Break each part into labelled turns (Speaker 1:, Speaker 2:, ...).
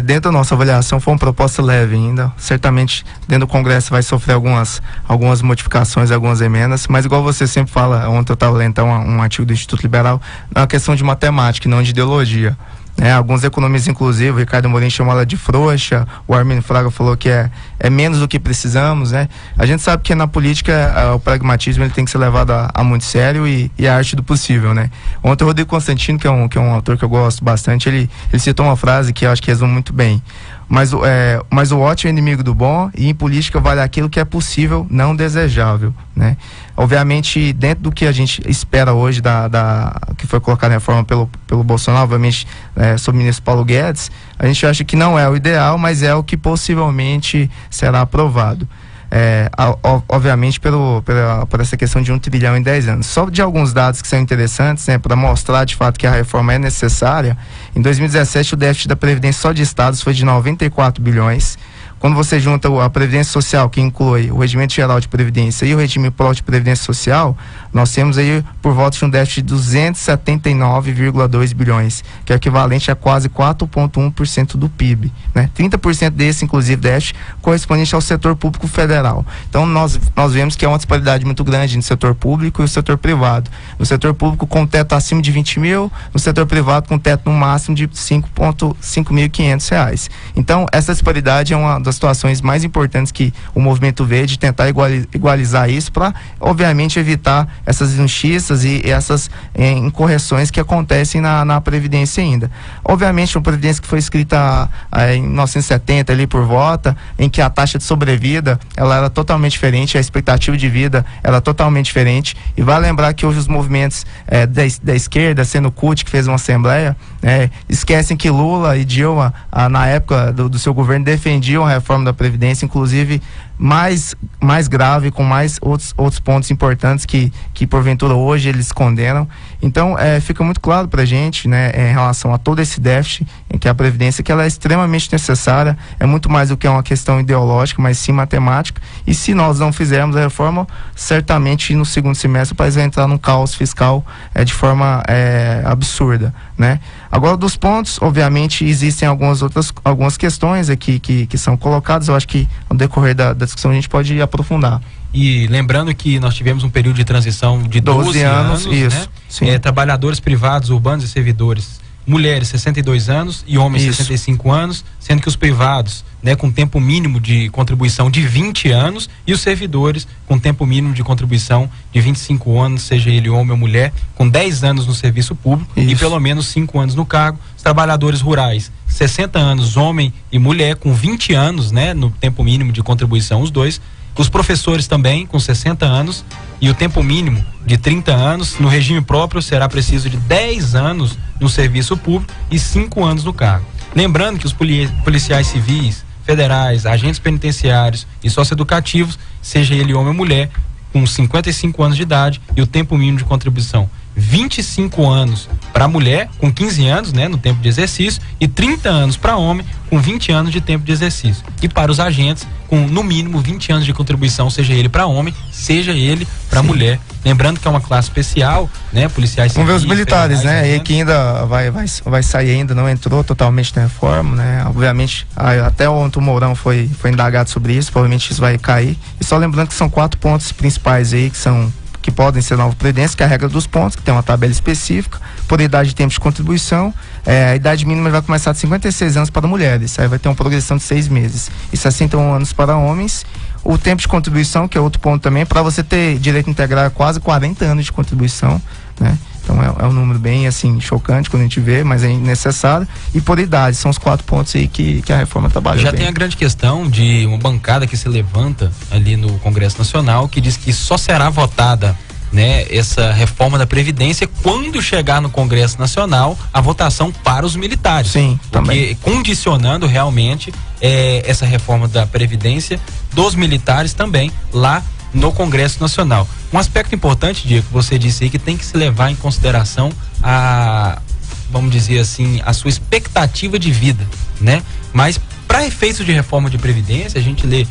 Speaker 1: Dentro da nossa avaliação foi uma proposta leve ainda, certamente dentro do Congresso vai sofrer algumas modificações, algumas emendas, mas igual você sempre fala, ontem eu estava lendo então um artigo do Instituto Liberal, é uma questão de matemática e não de ideologia. Alguns economistas, inclusive, o Ricardo Amorim chamou ela de frouxa, o Arminio Fraga falou que é menos do que precisamos, né? A gente sabe que na política o pragmatismo ele tem que ser levado a muito sério e a arte do possível, né? Ontem o Rodrigo Constantino, que é um autor que eu gosto bastante, ele citou uma frase que eu acho que resume muito bem. Mas o ótimo é inimigo do bom, e em política vale aquilo que é possível, não desejável, né? Obviamente, dentro do que a gente espera hoje que foi colocada na reforma pelo Bolsonaro, obviamente, sobre o ministro Paulo Guedes, a gente acha que não é o ideal, mas é o que possivelmente será aprovado. Obviamente por essa questão de 1 trilhão em 10 anos. Só de alguns dados que são interessantes, né, para mostrar de fato que a reforma é necessária. Em 2017 o déficit da Previdência só de estados foi de 94 bilhões. Quando você junta a Previdência Social, que inclui o Regimento Geral de Previdência e o Regime Próprio de Previdência Social, nós temos aí por volta de um déficit de 279,2 bilhões, que é equivalente a quase 4,1% do PIB, né? 30% desse, inclusive, déficit correspondente ao setor público federal. Então, nós vemos que é uma disparidade muito grande no setor público e no setor privado. No setor público, com teto acima de 20 mil, no setor privado, com teto no máximo de R$ 5.500. Então, essa disparidade é uma das situações mais importantes que o movimento vê, de tentar igualizar isso para, obviamente, evitar essas injustiças e essas incorreções que acontecem na Previdência ainda. Obviamente, uma Previdência que foi escrita em 1970 ali por volta, em que a taxa de sobrevida ela era totalmente diferente, a expectativa de vida era totalmente diferente, e vale lembrar que hoje os movimentos da esquerda, sendo o CUT, que fez uma assembleia, esquecem que Lula e Dilma, na época do seu governo, defendiam a reforma da Previdência, inclusive mais grave, com mais outros pontos importantes que porventura hoje eles condenam. Então fica muito claro pra gente, né, em relação a todo esse déficit em que a Previdência, que ela é extremamente necessária, é muito mais do que uma questão ideológica, mas sim matemática, e se nós não fizermos a reforma, certamente no segundo semestre o país vai entrar num caos fiscal de forma absurda, né? Agora, dos pontos, obviamente, existem algumas questões aqui que são colocadas. Eu acho que no decorrer da discussão a gente pode aprofundar.
Speaker 2: E lembrando que nós tivemos um período de transição de 12 anos,
Speaker 1: isso,
Speaker 2: né?
Speaker 1: Sim.
Speaker 2: Trabalhadores privados, urbanos e servidores, mulheres 62 anos e homens 65 anos, sendo que os privados, né, com tempo mínimo de contribuição de 20 anos e os servidores com tempo mínimo de contribuição de 25 anos, seja ele homem ou mulher, com 10 anos no serviço público e pelo menos 5 anos no cargo. Os trabalhadores rurais, 60 anos, homem e mulher, com 20 anos, né, no tempo mínimo de contribuição, os dois. Os professores também, com 60 anos e o tempo mínimo de 30 anos. No regime próprio será preciso de 10 anos no serviço público e 5 anos no cargo. Lembrando que os policiais civis, federais, agentes penitenciários e socioeducativos, seja ele homem ou mulher, com 55 anos de idade e o tempo mínimo de contribuição 25 anos para mulher, com 15 anos, né, no tempo de exercício, e 30 anos para homem, com 20 anos de tempo de exercício. E para os agentes, com no mínimo 20 anos de contribuição, seja ele para homem, seja ele para mulher. Lembrando que é uma classe especial, né, policiais civis.
Speaker 1: Vamos ver os militares, né, e que ainda vai sair, ainda não entrou totalmente na reforma, né, obviamente, até ontem o Mourão foi indagado sobre isso, provavelmente isso vai cair. E só lembrando que são 4 pontos principais aí, que podem ser nova previdência, que é a regra dos pontos, que tem uma tabela específica, por idade de tempo de contribuição. A idade mínima vai começar de 56 anos para mulheres, aí vai ter uma progressão de 6 meses, e 61 anos para homens. O tempo de contribuição, que é outro ponto também, para você ter direito a integrar quase 40 anos de contribuição, né? Então é um número bem assim chocante quando a gente vê, mas é necessário. E por idade, são os 4 pontos aí que a reforma trabalha.
Speaker 2: Já tem a grande questão de uma bancada que se levanta ali no Congresso Nacional, que diz que só será votada, né, essa reforma da Previdência quando chegar no Congresso Nacional a votação para os militares.
Speaker 1: Sim, também.
Speaker 2: Porque condicionando realmente essa reforma da Previdência dos militares também lá no Congresso Nacional. Um aspecto importante, Diego, que você disse aí, que tem que se levar em consideração vamos dizer assim, a sua expectativa de vida, né? Mas para efeitos de reforma de Previdência, a gente lê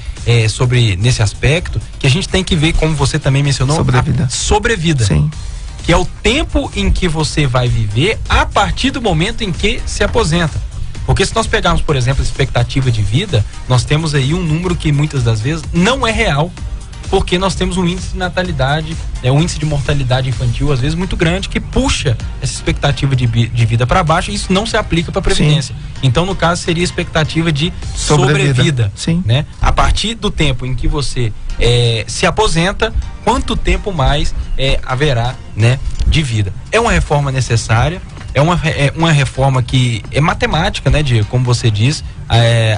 Speaker 2: sobre nesse aspecto que a gente tem que ver, como você também mencionou, sobrevida.
Speaker 1: Sim.
Speaker 2: Que é o tempo em que você vai viver a partir do momento em que se aposenta. Porque se nós pegarmos, por exemplo, a expectativa de vida, nós temos aí um número que muitas das vezes não é real, porque nós temos um índice de natalidade, um índice de mortalidade infantil, às vezes, muito grande, que puxa essa expectativa de vida para baixo, e isso não se aplica para a Previdência. Sim. Então, no caso, seria a expectativa de sobrevida.
Speaker 1: Sim.
Speaker 2: Né? A partir do tempo em que você se aposenta, quanto tempo mais haverá, né, de vida. É uma reforma necessária, é uma reforma que é matemática, né, Diego? Como você diz,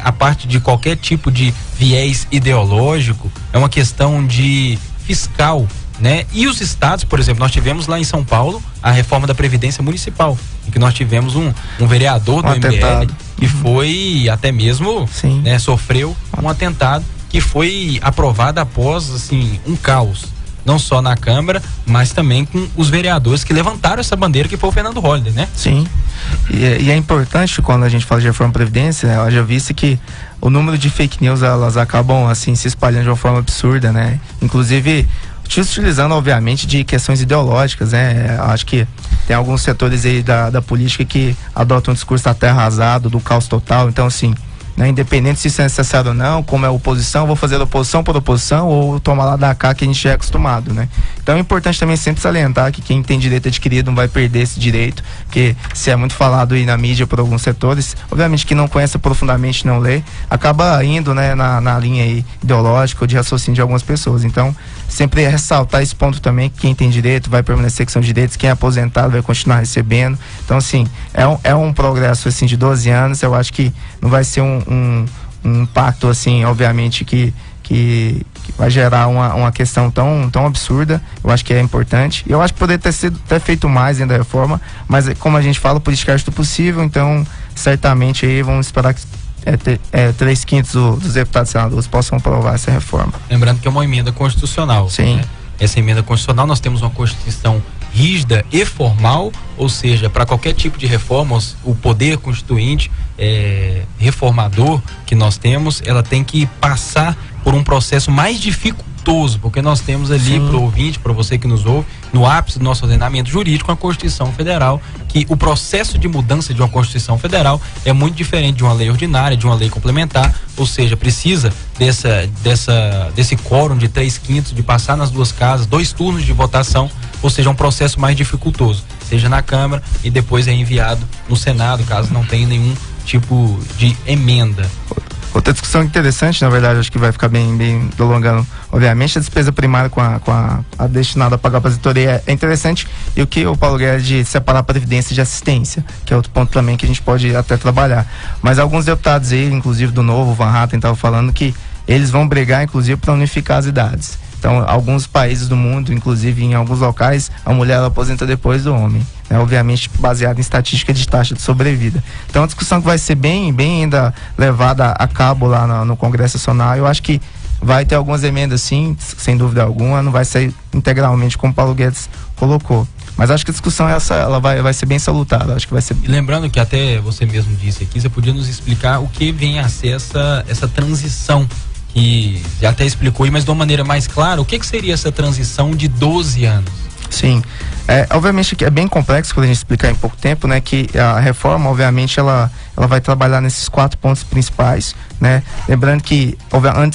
Speaker 2: a parte de qualquer tipo de viés ideológico, é uma questão de fiscal, né? E os estados, por exemplo, nós tivemos lá em São Paulo a reforma da Previdência Municipal, em que nós tivemos um vereador do MBL que foi até mesmo, né, sofreu um atentado, que foi aprovado após, assim, um caos. Não só na Câmara, mas também com os vereadores que levantaram essa bandeira, que foi o Fernando Holliday, né?
Speaker 1: Sim. E é importante, quando a gente fala de reforma da Previdência, né, eu já vi que o número de fake news, elas acabam, assim, se espalhando de uma forma absurda, né? Inclusive, utilizando, obviamente, de questões ideológicas, né? Acho que tem alguns setores aí da política que adotam um discurso da terra arrasada, do caos total. Então, assim, né, independente se isso é necessário ou não, como é oposição, vou fazer oposição por oposição ou tomar lá da cá, que a gente já é acostumado, né? Então é importante também sempre salientar que quem tem direito adquirido não vai perder esse direito, porque se é muito falado aí na mídia por alguns setores, obviamente que não conhece profundamente, não lê, acaba indo, né, na linha aí ideológica ou de raciocínio de algumas pessoas. Então sempre ressaltar esse ponto também, que quem tem direito vai permanecer com seus direitos, quem é aposentado vai continuar recebendo. Então, assim, é um progresso, assim, de 12 anos, eu acho que não vai ser um impacto, assim, obviamente que vai gerar uma questão tão absurda. Eu acho que é importante, e eu acho que poderia ter feito mais dentro da reforma, mas como a gente fala, política é do possível, então certamente aí vamos esperar que 3/5 dos deputados e senadores possam aprovar essa reforma.
Speaker 2: Lembrando que é uma emenda constitucional.
Speaker 1: Sim.
Speaker 2: Né? Essa emenda constitucional, nós temos uma Constituição rígida e formal, ou seja, para qualquer tipo de reforma, o poder constituinte reformador que nós temos, ela tem que passar por um processo mais dificultoso, porque nós temos ali, para o ouvinte, para você que nos ouve, no ápice do nosso ordenamento jurídico, a Constituição Federal, que o processo de mudança de uma Constituição Federal é muito diferente de uma lei ordinária, de uma lei complementar, ou seja, precisa desse quórum de 3/5, de passar nas duas casas, 2 turnos de votação, ou seja, um processo mais dificultoso, seja na Câmara e depois é enviado no Senado, caso não tenha nenhum tipo de emenda.
Speaker 1: Outra discussão interessante, na verdade, acho que vai ficar bem prolongando, obviamente, a despesa primária com a destinada a pagar a aposentadoria é interessante, e o que o Paulo Guedes de separar a previdência de assistência, que é outro ponto também que a gente pode até trabalhar. Mas alguns deputados aí, inclusive do Novo, o Van Hatten estava falando que eles vão brigar, inclusive, para unificar as idades. Então, alguns países do mundo, inclusive em alguns locais, a mulher ela aposenta depois do homem, né? Obviamente baseado em estatística de taxa de sobrevida. Então, a discussão que vai ser bem ainda levada a cabo lá no Congresso Nacional, eu acho que vai ter algumas emendas, sim, sem dúvida alguma, não vai sair integralmente como o Paulo Guedes colocou. Mas acho que a discussão ela vai ser bem salutada, acho que vai ser...
Speaker 2: E lembrando que até você mesmo disse aqui, você podia nos explicar o que vem a ser essa transição, que já até explicou aí, mas de uma maneira mais clara, o que seria essa transição de 12 anos?
Speaker 1: Sim, obviamente que é bem complexo quando a gente explicar em pouco tempo, né, que a reforma, obviamente, ela vai trabalhar nesses 4 pontos principais, né, lembrando que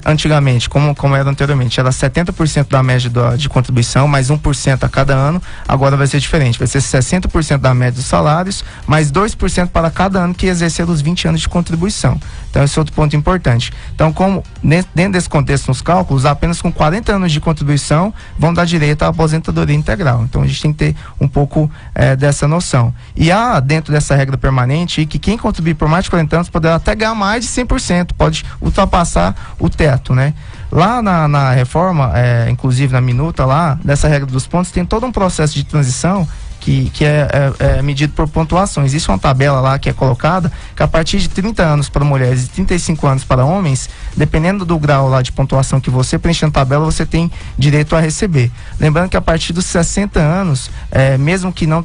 Speaker 1: antigamente, como era anteriormente, era 70% da média de contribuição, mais 1% a cada ano, agora vai ser diferente, vai ser 60% da média dos salários, mais 2% para cada ano que exercer os 20 anos de contribuição. Então esse é outro ponto importante. Então, como dentro desse contexto nos cálculos, apenas com 40 anos de contribuição vão dar direito à aposentadoria integral. Então a gente tem que ter um pouco dessa noção. E há dentro dessa regra permanente que quem contribuir por mais de 40 anos poderá até ganhar mais de 100%, pode ultrapassar o teto, né? Lá na reforma, inclusive na minuta lá, dessa regra dos pontos, tem todo um processo de transição que é medido por pontuações. Existe uma tabela lá que é colocada que a partir de 30 anos para mulheres e 35 anos para homens, dependendo do grau lá de pontuação que você preenche na tabela, você tem direito a receber. Lembrando que a partir dos 60 anos, mesmo que não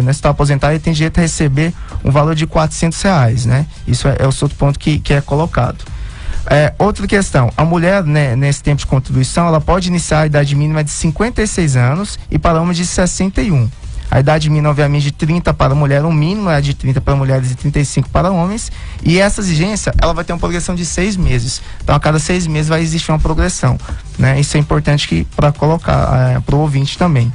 Speaker 1: está aposentado, ele tem direito a receber um valor de R$400, né? Isso é o outro ponto que é colocado. Outra questão, a mulher, né, nesse tempo de contribuição, ela pode iniciar a idade mínima de 56 anos e para homens de 61. A idade mínima, obviamente, de 30 para mulher, o mínimo é de 30 para mulheres e 35 para homens. E essa exigência, ela vai ter uma progressão de 6 meses. Então, a cada 6 meses vai existir uma progressão, né? Isso é importante para colocar para o ouvinte também.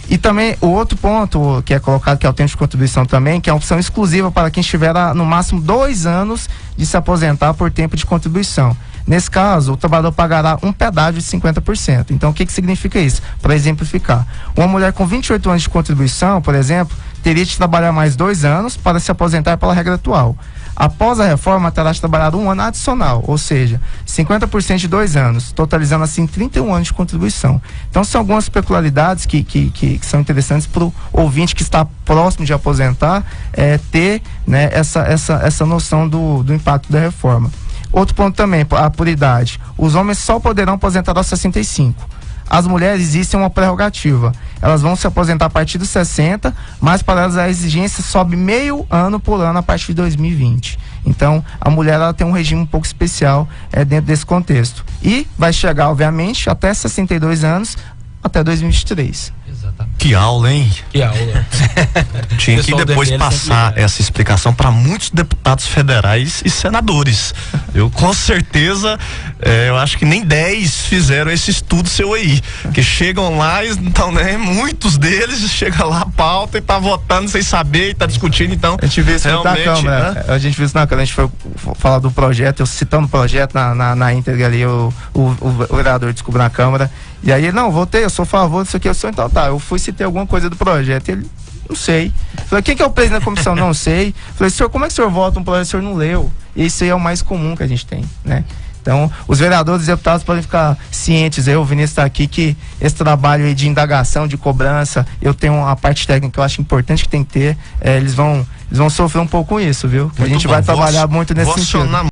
Speaker 1: E também o outro ponto que é colocado, que é o tempo de contribuição também, que é uma opção exclusiva para quem estiver no máximo 2 anos de se aposentar por tempo de contribuição. Nesse caso, o trabalhador pagará um pedágio de 50%. Então, o que significa isso? Para exemplificar, uma mulher com 28 anos de contribuição, por exemplo, teria de trabalhar mais 2 anos para se aposentar pela regra atual. Após a reforma, terá de trabalhar 1 ano adicional, ou seja, 50% de 2 anos, totalizando assim 31 anos de contribuição. Então, são algumas peculiaridades que são interessantes para o ouvinte que está próximo de aposentar, ter, né, essa noção do impacto da reforma. Outro ponto também, por idade. Os homens só poderão aposentar aos 65. As mulheres existem uma prerrogativa. Elas vão se aposentar a partir dos 60, mas para elas a exigência sobe meio ano por ano a partir de 2020. Então, a mulher ela tem um regime um pouco especial dentro desse contexto. E vai chegar, obviamente, até 62 anos, até 2023.
Speaker 3: Exatamente. Que aula, hein?
Speaker 2: Que aula.
Speaker 3: Tinha que depois passar essa explicação para muitos deputados federais e senadores. Eu com certeza, eu acho que nem 10 fizeram esse estudo seu aí. Que chegam lá, então, né? Muitos deles chegam lá, pauta e tá votando sem saber e tá discutindo, então.
Speaker 1: A gente vê isso na Câmara. A gente viu isso na Câmara. A gente foi falar do projeto, eu citando o projeto na íntegra ali, o vereador descobriu na Câmara. E aí ele, não, votei, eu sou a favor disso aqui, eu sou, então tá, eu fui citar alguma coisa do projeto, ele, não sei. Falei, quem que é o presidente da comissão? Não sei. Falei, senhor, como é que o senhor vota um projeto, o senhor não leu? E isso aí é o mais comum que a gente tem, né? Então, os vereadores e deputados podem ficar cientes, o Vinícius está aqui, que esse trabalho aí de indagação, de cobrança, eu tenho uma parte técnica que eu acho importante que tem que ter, eles vão sofrer um pouco com isso, viu? A gente vai trabalhar muito nesse sentido.